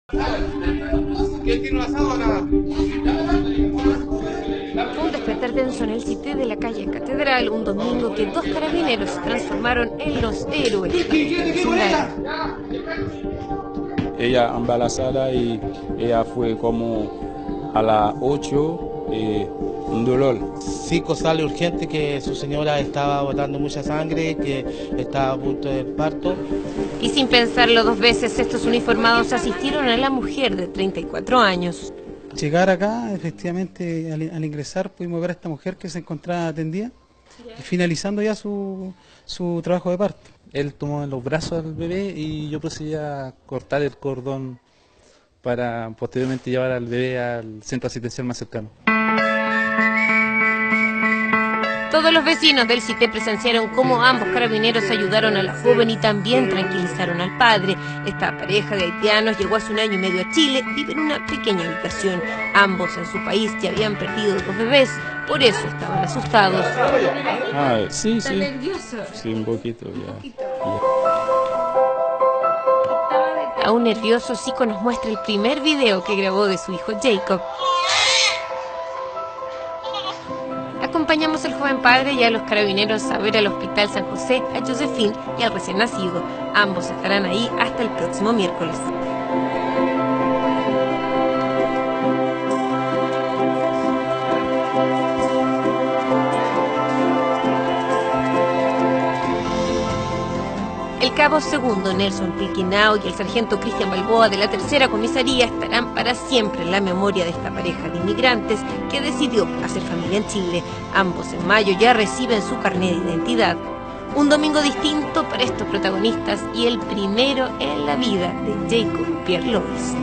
¿Quién tiene una sábana? Un despertar tenso en el Cité de la calle Catedral, un domingo que dos carabineros se transformaron en los héroes. Ella embarazada y ella fue como a las 8, un dolor. Cinco sale urgente que su señora estaba botando mucha sangre, que estaba a punto del parto. Y sin pensarlo dos veces, estos uniformados asistieron a la mujer de 34 años. Llegar acá, efectivamente, al ingresar pudimos ver a esta mujer que se encontraba atendida, finalizando ya su trabajo de parto. Él tomó en los brazos al bebé y yo procedí a cortar el cordón para posteriormente llevar al bebé al centro asistencial más cercano. Todos los vecinos del Cité presenciaron cómo ambos carabineros ayudaron a la joven y también tranquilizaron al padre. Esta pareja de haitianos llegó hace 1 año y medio a Chile, vive en una pequeña habitación. Ambos en su país ya habían perdido 2 bebés, por eso estaban asustados. Sí, ¿Está sí. nervioso? Sí, un poquito ya. Aún nervioso, Zico nos muestra el primer video que grabó de su hijo Jacob. Acompañamos al joven padre y a los carabineros a ver al Hospital San José, a Josephine y al recién nacido. Ambos estarán ahí hasta el próximo miércoles. El cabo segundo Nelson Pilquinao y el sargento Cristian Balboa de la tercera comisaría estarán para siempre en la memoria de esta pareja de inmigrantes que decidió hacer familia en Chile. Ambos en mayo ya reciben su carnet de identidad. Un domingo distinto para estos protagonistas y el primero en la vida de Jacob Pierre Lois.